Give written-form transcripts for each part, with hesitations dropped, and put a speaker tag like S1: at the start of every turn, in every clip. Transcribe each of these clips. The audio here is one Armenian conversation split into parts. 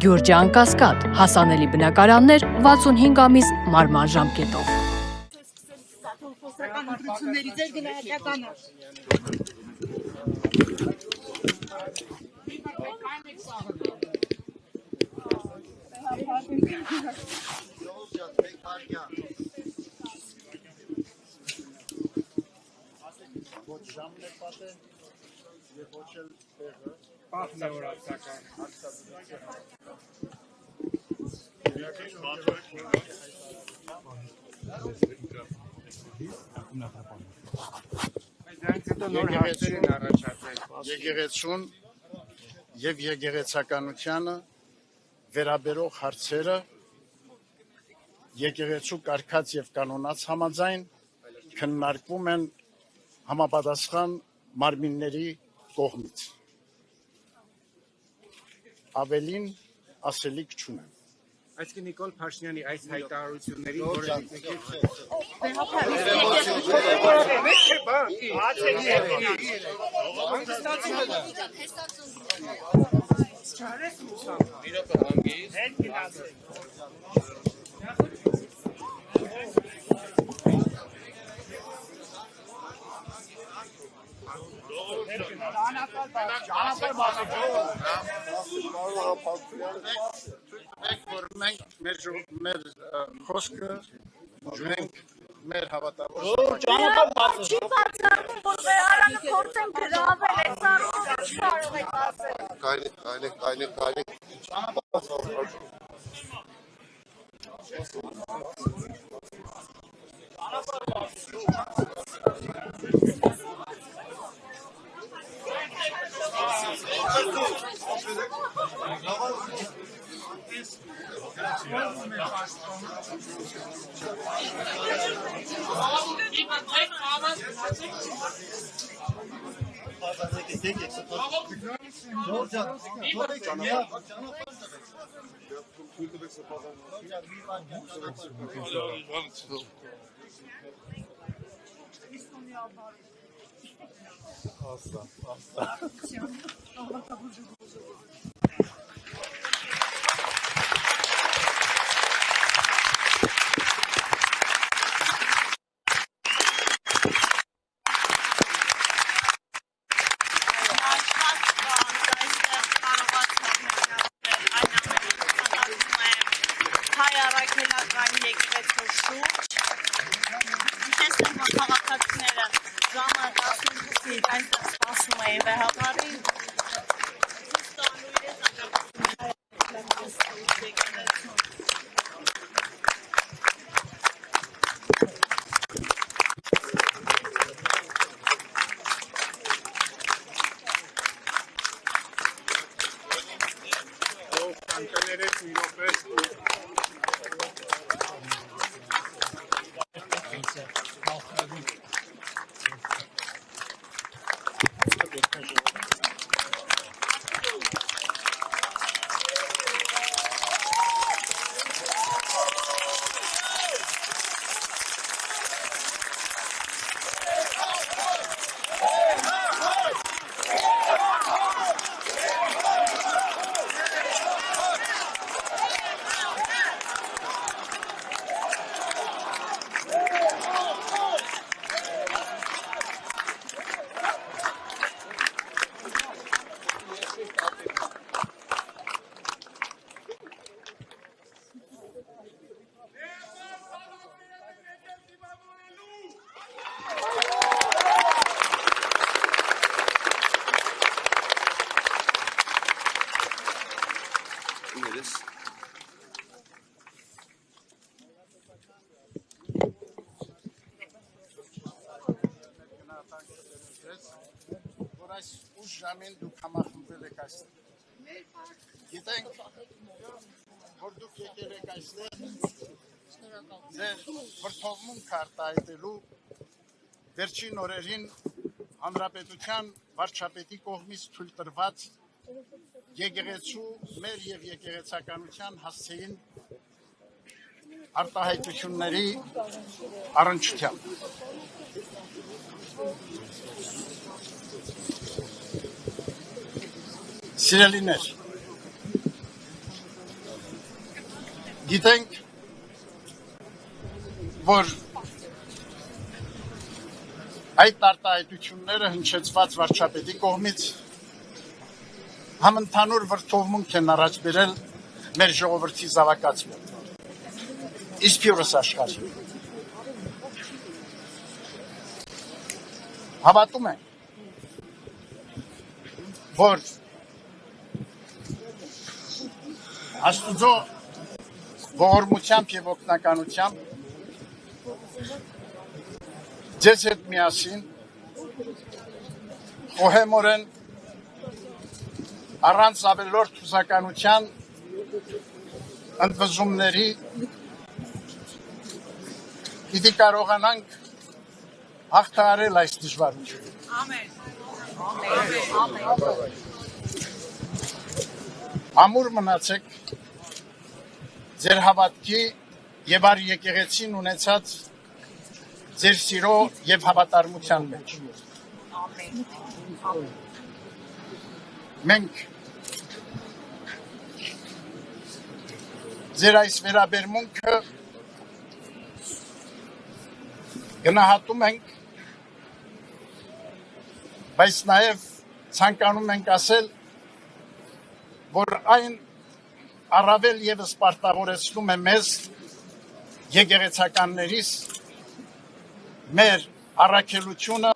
S1: Գյուրջան Կասկադ, հասանելի բնակարաններ 65 ամիս մարման ժամկետով։
S2: Եկեղեցուն եւ եկեղեցականությանը վերաբերող հարցերը եկեղեցու կարգած եւ կանոնած համաձայն քննարկվում են համապատասխան մարմինների կողմից։ Ավելին ասելիք չունեմ։
S3: Այսինքն Նիկոլ Փաշինյանի այս հայտարարությունների
S2: Մենք մեր խոսքը ունենք մեր հավատավոր
S4: Չի բացառվում, որ վերարանը փորձեն գրավել, այդ սարով չկարող եք ասել։
S5: Կայնեք
S2: որ այս ուշ ժամին դուք համախմբվել եք այստեղ։ Գիտենք, որ դուք եկել եք այստեղ ձեր վրթովմունք արտահայտելու վերջին օրերին Հանրապետության վարչապետի կողմից թույլ տրված եկեղեցու մեր եւ եկեղեցականության հասցեին արտահայտությունների առնչությամբ։ Սիրելիներ, Գիտենք, որ այդ արտահայտությունները հնչեցված վարչապետի կողմից համընդհանուր վրդովմունք են առաջ բերել մեր ժողովրդի զավակացման, իսկյուրս աշխարհի։ Հավատում ենք, որ Աստուծո ողորմությամբ և օգնականությամբ ձեզ հետ միասին խոհեմորեն առանց ավելորդ հուսականության ընդվզումների պիտի կարողանանք հաղթահարել այս դժվարությունը։ Ամուր մնացեք ձեր հավատքի և առ եկեղեցին ունեցած ձեր սիրո և հավատարմության մեջ։ Մենք ձեր այս վերաբերմունքը գնահատում ենք, բայց նաև ցանկանում ենք ասել, որ այն առավել ևս պարտավորեցնում է մեզ եկեղեցականներիս մեր առաքելությունը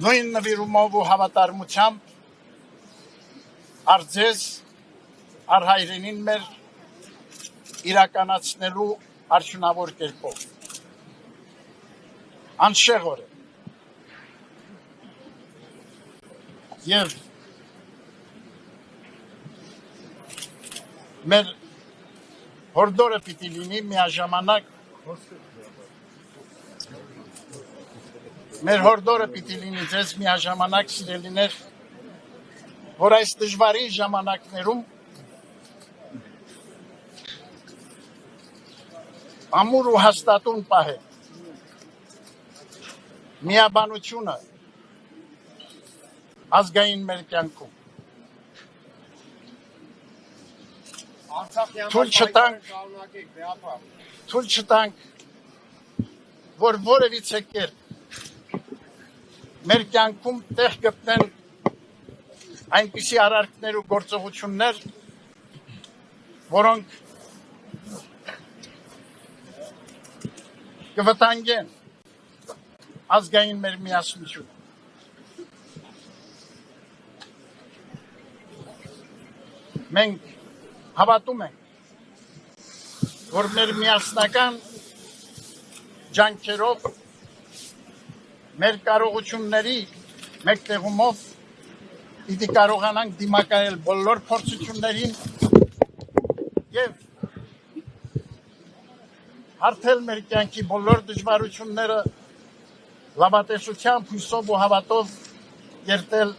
S2: նույն նվիրումով ու հավատարմությամբ առ ձեզ, առ հայրենին մեր իրականացնելու արդյունավոր կերպով։ Անշեղորեն և մեր հորդորը պիտի լինի միաժամանակ մեր հորդորը պիտի լինի ձեզ միաժամանակ սիրելիներ, որ այս դժվարին ժամանակներում ամուր ու հաստատուն պահել միաբանությունը ազգային մեր կյանքում։ Թույլ չտանք, որ որևիցե կերպ մեր կյանքում տեղ գտնեն այնպիսի արարքներ ու գործողություններ, որոնք կվտանգեն ազգային մեր միասնությունը։ Մենք հավատում ենք, որ մեր միասնական ջանքերով, մեր կարողությունների մեկտեղումով պիտի կարողանանք դիմակայել բոլոր փորձություններին և հարթել մեր կյանքի բոլոր դժվարությունները լավատեսությամբ, հույսով ու հավատով կերտել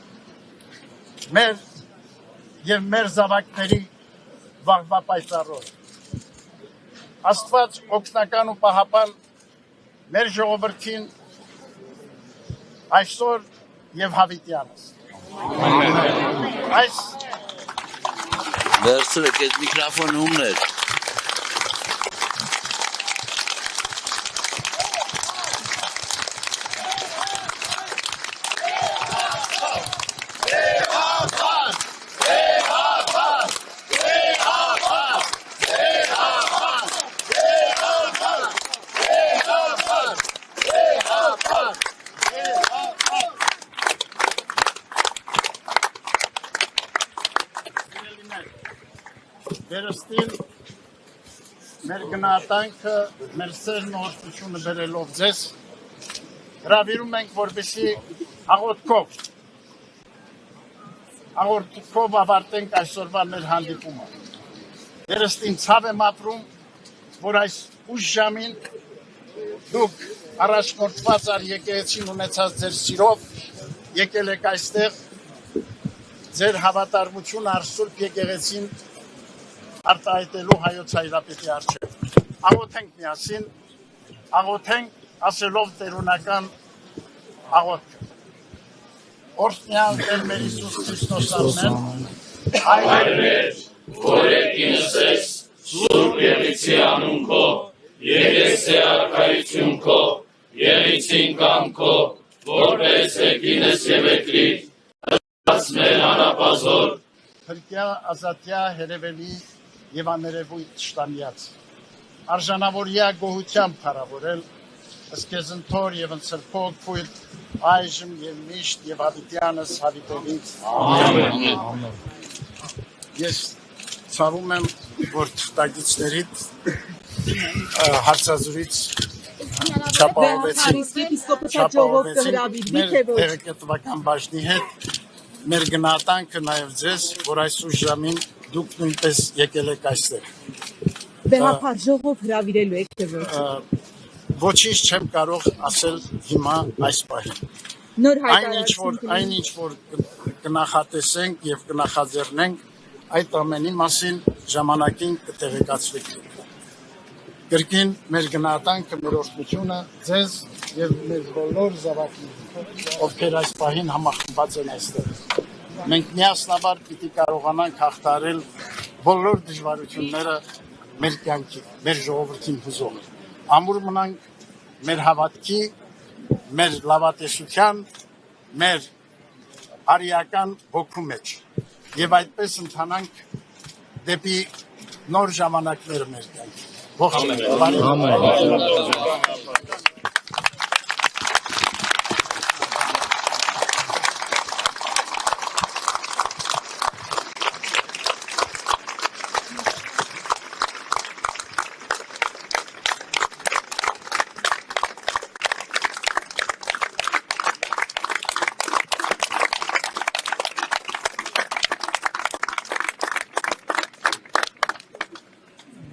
S2: մեր և մեր զավակների վաղվա պայծառով։ Աստված օգնական ու պահապան մեր ժողովրդին այսօր և հավիտյանս։ Այս
S5: Վերցրեք, այդ միկրոֆոնը ումն էր։
S2: Վերստին մեր գնահատանքը, մեր սերն ու հորտությունը բերելով ձեզ, հրավիրում ենք, որպեսզի աղոթքով ավարտենք այսօրվա մեր հանդիպումը։ Վերստին ցավ եմ ապրում, որ այս ուշ ժամին դուք առաջնորդված առ եկեղեցին ունեցած ձեր սիրով եկել եք այստեղ ձեր հավատարմությունը առ Սուրբ եկեղեցին արտահայտելու հայոց հայրապետի առջև։ Աղոթենք միասին, աղոթենք ասելով տերունական աղոթքը։ Օրհնյալ Տեր մեր Հիսուս Քրիստոս ամեն,
S6: Հայր մեր, որ եկինս ես, Եկեցի անուն քո, եկեցի արքայություն քո, եղիցին կամ քո, որպես եկինս եւ եկրի, ըստ մեր անապազոր,
S2: Փրկյա ազատյա հերևելի եւ աներևույթ շտամյաց արժանավորյա գոհությամբ փառավորել ըսկեզնթոր եւ ընծրփող փույթ այժմ եւ միշտ եւ հավիտյանս հավիտենից ամեն ես ցավում եմ որ թղթակիցներից հարցազրույց չապահովեցին մեր տեղեկատվական բաժնի հետ մեր գնահատանքը նաև ձեզ, որ այս ուշ ժամին դուք նույնպես եկել եք այստեղ։
S7: Բեղափար ժողով հրավիրելու եք թե ոչ։
S2: Ոչինչ չեմ կարող ասել հիմա այս պահին։
S7: Նոր
S2: Այնինչ որ կնախատեսենք եւ կնախաձեռնենք, այդ ամենի մասին ժամանակին կտեղեկացվեք։ Կրկին մեր գնահատանքը, մեր օրհնությունը ձեզ եւ մեր բոլոր զավակներին, ովքեր այս պահին համախմբված են այստեղ։ Մենք միասնաբար պիտի կարողանանք հաղթահարել բոլոր դժվարությունները մեր կյանքի, մեր ժողովրդին հուզող։ Ամուր մնանք մեր հավատքի, մեր լավատեսության, մեր արիական ոգու մեջ եւ այդպես ընթանանք դեպի նոր ժամանակներ մեր կյանքի։ Ողջույն։